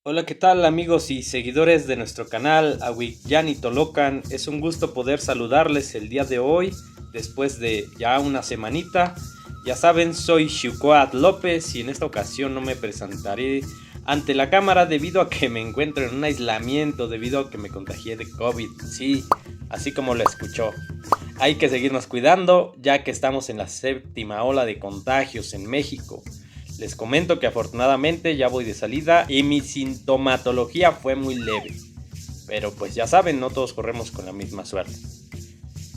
Hola, ¿qué tal amigos y seguidores de nuestro canal Awikyani Tolocan? Es un gusto poder saludarles el día de hoy, después de ya una semanita. Ya saben, soy Xiucoat López y en esta ocasión no me presentaré ante la cámara debido a que me encuentro en un aislamiento debido a que me contagié de COVID. Sí, así como lo escuchó. Hay que seguirnos cuidando ya que estamos en la séptima ola de contagios en México. Les comento que afortunadamente ya voy de salida y mi sintomatología fue muy leve. Pero pues ya saben, no todos corremos con la misma suerte.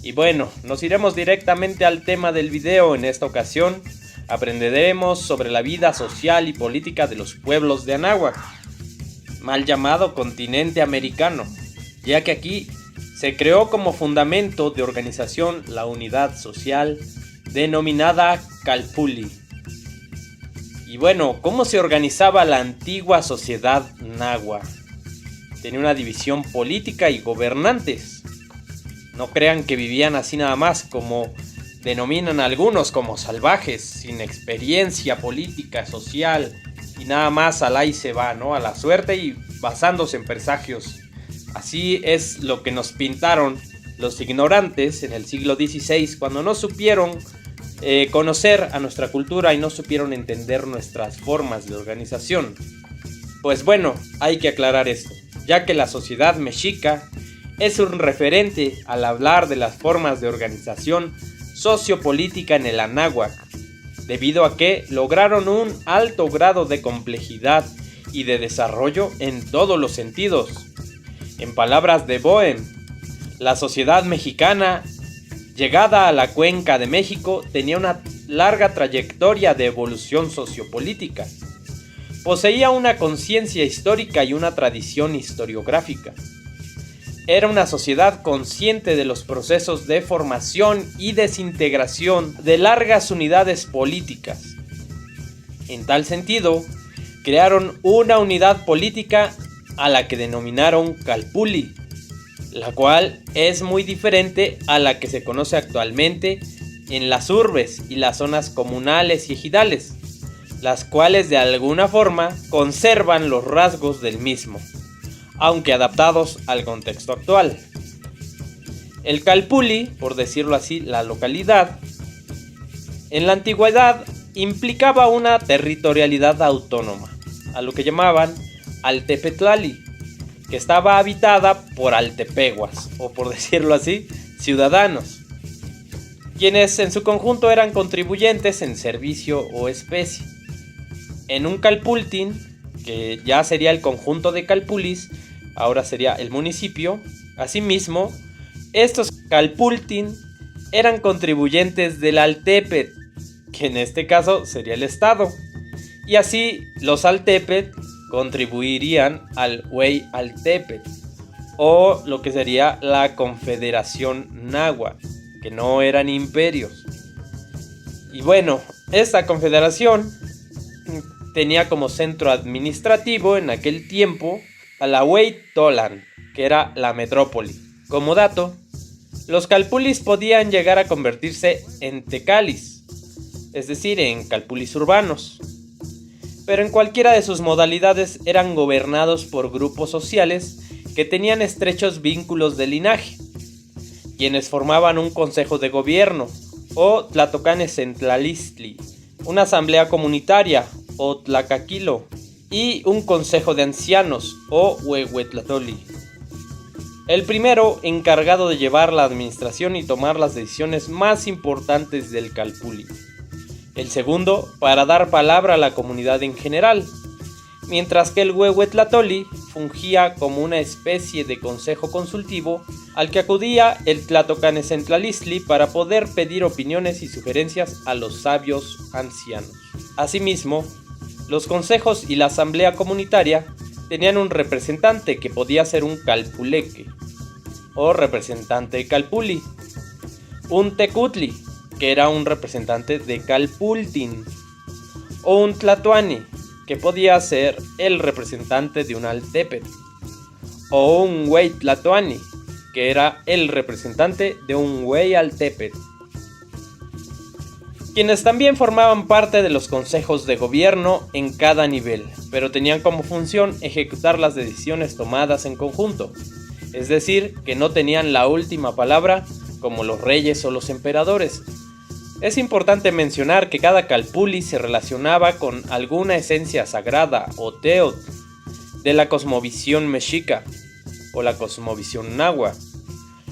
Y bueno, nos iremos directamente al tema del video. En esta ocasión aprenderemos sobre la vida social y política de los pueblos de Anáhuac, mal llamado continente americano, ya que aquí se creó como fundamento de organización la unidad social denominada Calpulli. Y bueno, ¿cómo se organizaba la antigua sociedad nahua? Tenía una división política y gobernantes. No crean que vivían así nada más, como denominan algunos, como salvajes, sin experiencia política, social, y nada más al ahí se va, ¿no? A la suerte y basándose en presagios. Así es lo que nos pintaron los ignorantes en el siglo XVI, cuando no supieron conocer a nuestra cultura y no supieron entender nuestras formas de organización. Pues bueno, hay que aclarar esto, ya que la sociedad mexica es un referente al hablar de las formas de organización sociopolítica en el Anáhuac, debido a que lograron un alto grado de complejidad y de desarrollo en todos los sentidos. En palabras de Boehm, la sociedad mexicana, llegada a la Cuenca de México, tenía una larga trayectoria de evolución sociopolítica. Poseía una conciencia histórica y una tradición historiográfica. Era una sociedad consciente de los procesos de formación y desintegración de largas unidades políticas. En tal sentido, crearon una unidad política a la que denominaron Calpulli, la cual es muy diferente a la que se conoce actualmente en las urbes y las zonas comunales y ejidales, las cuales de alguna forma conservan los rasgos del mismo, aunque adaptados al contexto actual. El Calpulli, por decirlo así, la localidad, en la antigüedad implicaba una territorialidad autónoma, a lo que llamaban Altepetlali, que estaba habitada por altepehuas, o por decirlo así, ciudadanos, quienes en su conjunto eran contribuyentes en servicio o especie. En un calpultin, que ya sería el conjunto de calpulis, ahora sería el municipio, asimismo, estos calpultin eran contribuyentes del altepet, que en este caso sería el estado, y así los altepet contribuirían al Huey-Altepet, o lo que sería la Confederación Nahua, que no eran imperios. Y bueno, esta confederación tenía como centro administrativo en aquel tiempo a la Huey-Tolan, que era la metrópoli. Como dato, los calpulis podían llegar a convertirse en tecalis, es decir, en calpulis urbanos, pero en cualquiera de sus modalidades eran gobernados por grupos sociales que tenían estrechos vínculos de linaje, quienes formaban un consejo de gobierno, o Tlatocanes-Centlalistli, una asamblea comunitaria, o Tlacaquilo, y un consejo de ancianos, o Huehuetlatoli. El primero encargado de llevar la administración y tomar las decisiones más importantes del Calpulli. El segundo para dar palabra a la comunidad en general, mientras que el Huehuetlatoli fungía como una especie de consejo consultivo al que acudía el Tlatocanes-Centlalistli para poder pedir opiniones y sugerencias a los sabios ancianos. Asimismo, los consejos y la asamblea comunitaria tenían un representante que podía ser un calpuleque, o representante de Calpulli, un tecutli, que era un representante de Calpultin, o un tlatoani, que podía ser el representante de un altepet, o un Huey-Tlatoani, que era el representante de un Huey-Altepet, quienes también formaban parte de los consejos de gobierno en cada nivel. pero tenían como función ejecutar las decisiones tomadas en conjunto, es decir, que no tenían la última palabra como los reyes o los emperadores. Es importante mencionar que cada calpulli se relacionaba con alguna esencia sagrada o teot de la cosmovisión mexica o la cosmovisión nahua,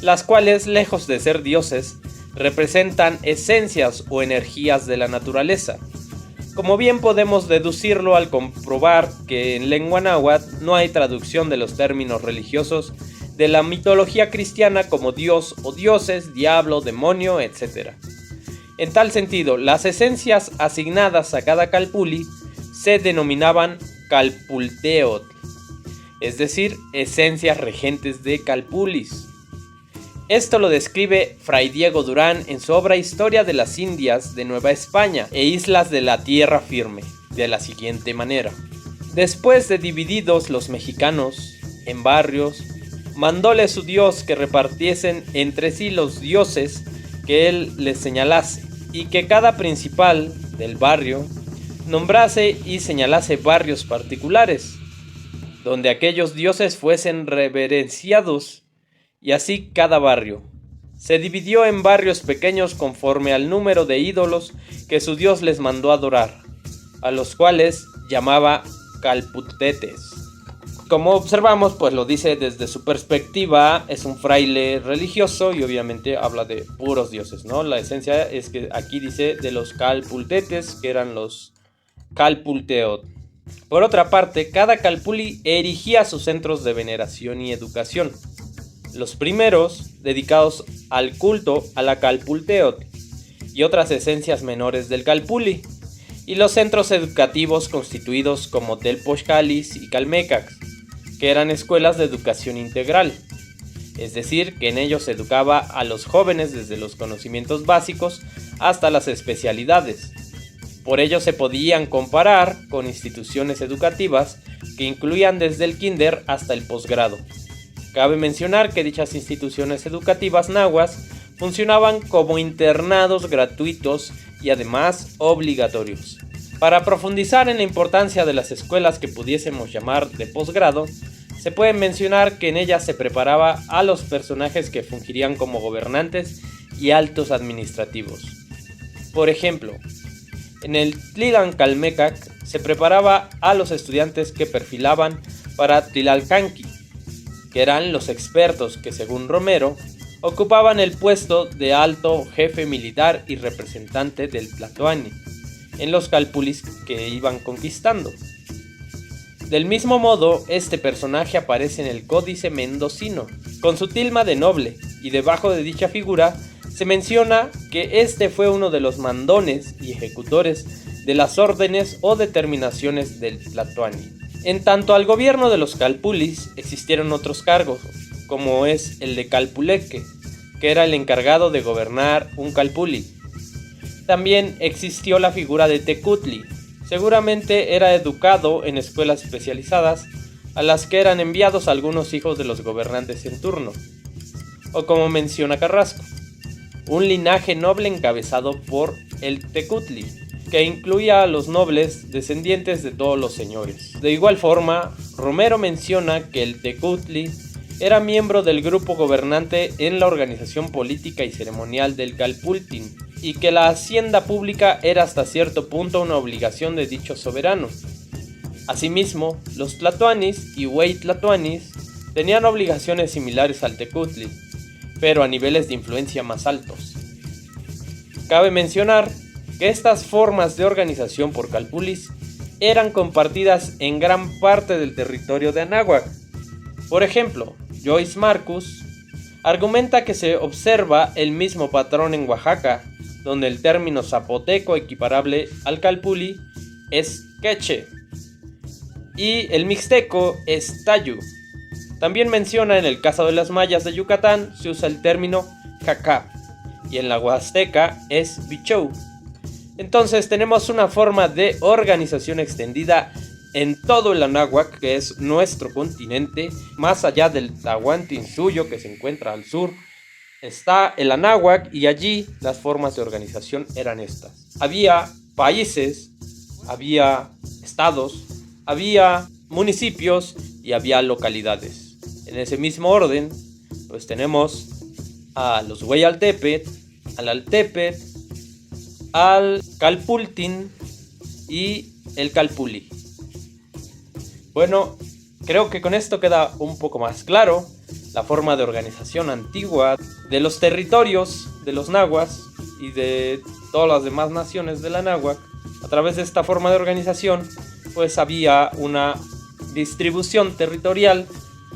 las cuales, lejos de ser dioses, representan esencias o energías de la naturaleza. Como bien podemos deducirlo al comprobar que en lengua náhuatl no hay traducción de los términos religiosos de la mitología cristiana como dios o dioses, diablo, demonio, etc. En tal sentido, las esencias asignadas a cada calpulli se denominaban calpulteotl, es decir, esencias regentes de calpullis. Esto lo describe Fray Diego Durán en su obra Historia de las Indias de Nueva España e Islas de la Tierra Firme, de la siguiente manera. Después de divididos los mexicanos en barrios, mandóle su dios que repartiesen entre sí los dioses que él les señalase, y que cada principal del barrio nombrase y señalase barrios particulares, donde aquellos dioses fuesen reverenciados, y así cada barrio. Se dividió en barrios pequeños conforme al número de ídolos que su dios les mandó adorar, a los cuales llamaba calputetes. Como observamos, pues lo dice desde su perspectiva, es un fraile religioso y obviamente habla de puros dioses, ¿no? La esencia es que aquí dice de los calpultetes, que eran los calpulteot. Por otra parte, cada calpulli erigía sus centros de veneración y educación. Los primeros, dedicados al culto a la calpulteot y otras esencias menores del calpulli, y los centros educativos constituidos como Telpochcalis y Calmecac, que eran escuelas de educación integral, es decir, que en ellos se educaba a los jóvenes desde los conocimientos básicos hasta las especialidades. Por ello se podían comparar con instituciones educativas que incluían desde el kinder hasta el posgrado. Cabe mencionar que dichas instituciones educativas nahuas funcionaban como internados gratuitos y además obligatorios. Para profundizar en la importancia de las escuelas que pudiésemos llamar de posgrado, se puede mencionar que en ellas se preparaba a los personajes que fungirían como gobernantes y altos administrativos. Por ejemplo, en el Tlilancalmecac se preparaba a los estudiantes que perfilaban para Tlilalcanqui, que eran los expertos que, según Romero, ocupaban el puesto de alto jefe militar y representante del Tlatoani en los calpullis que iban conquistando. Del mismo modo, este personaje aparece en el Códice Mendocino, con su tilma de noble, y debajo de dicha figura se menciona que este fue uno de los mandones y ejecutores de las órdenes o determinaciones del Tlatoani. En tanto al gobierno de los calpullis existieron otros cargos, como es el de calpuleque, que era el encargado de gobernar un calpulli. También existió la figura de tecutli, seguramente era educado en escuelas especializadas a las que eran enviados algunos hijos de los gobernantes en turno, o como menciona Carrasco, un linaje noble encabezado por el tecutli, que incluía a los nobles descendientes de todos los señores. De igual forma, Romero menciona que el tecutli era miembro del grupo gobernante en la organización política y ceremonial del calpultin, y que la hacienda pública era hasta cierto punto una obligación de dicho soberano. Asimismo, los tlatoanis y hueytlatoanis tenían obligaciones similares al tecutli, pero a niveles de influencia más altos. Cabe mencionar que estas formas de organización por calpullis eran compartidas en gran parte del territorio de Anáhuac. Por ejemplo, Joyce Marcus argumenta que se observa el mismo patrón en Oaxaca, donde el término zapoteco equiparable al calpulli es queche y el mixteco es tayu. También menciona en el caso de las mayas de Yucatán se usa el término jacá y en la huasteca es bichou. Entonces tenemos una forma de organización extendida en todo el Anáhuac, que es nuestro continente, más allá del Tahuantinsuyo que se encuentra al sur. Está el Anáhuac y allí las formas de organización eran estas. Había países, había estados, había municipios y había localidades. En ese mismo orden, pues tenemos a los Hueyaltepet, al Altepet, al Calpultin y el Calpulli. Bueno, creo que con esto queda un poco más claro la forma de organización antigua de los territorios de los nahuas y de todas las demás naciones de la náhuac. A través de esta forma de organización, pues había una distribución territorial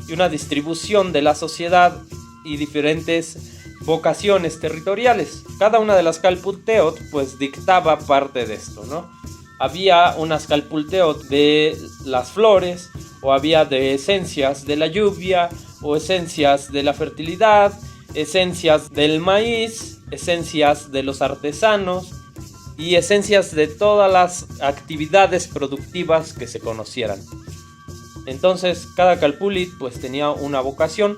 y una distribución de la sociedad y diferentes vocaciones territoriales. Cada una de las Calpulteot pues dictaba parte de esto, ¿no? Había unas Calpulteot de las flores, o había de esencias de la lluvia, o esencias de la fertilidad, esencias del maíz, esencias de los artesanos y esencias de todas las actividades productivas que se conocieran. Entonces cada Calpulli pues tenía una vocación,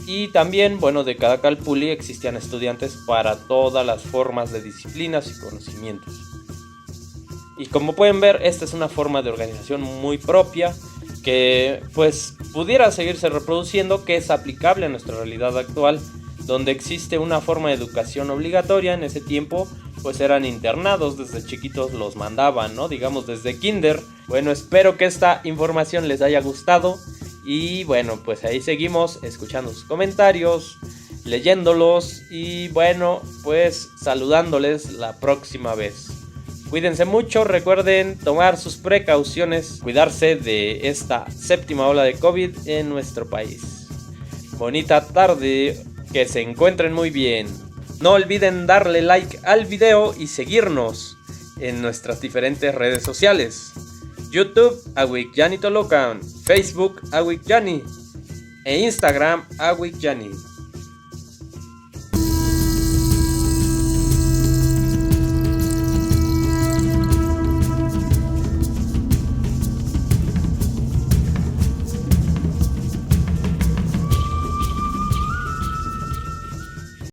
y también, bueno, de cada Calpulli existían estudiantes para todas las formas de disciplinas y conocimientos. Y como pueden ver, esta es una forma de organización muy propia que pues pudiera seguirse reproduciendo, que es aplicable a nuestra realidad actual, donde existe una forma de educación obligatoria. En ese tiempo pues eran internados, desde chiquitos los mandaban, ¿no? Digamos desde kinder. Bueno, espero que esta información les haya gustado. Y bueno, pues ahí seguimos escuchando sus comentarios, leyéndolos y bueno, pues saludándoles la próxima vez. Cuídense mucho, recuerden tomar sus precauciones, cuidarse de esta séptima ola de COVID en nuestro país. Bonita tarde, que se encuentren muy bien. No olviden darle like al video y seguirnos en nuestras diferentes redes sociales. YouTube, Awikyani Tolocan, Facebook, Awikyani e Instagram, Awikyani.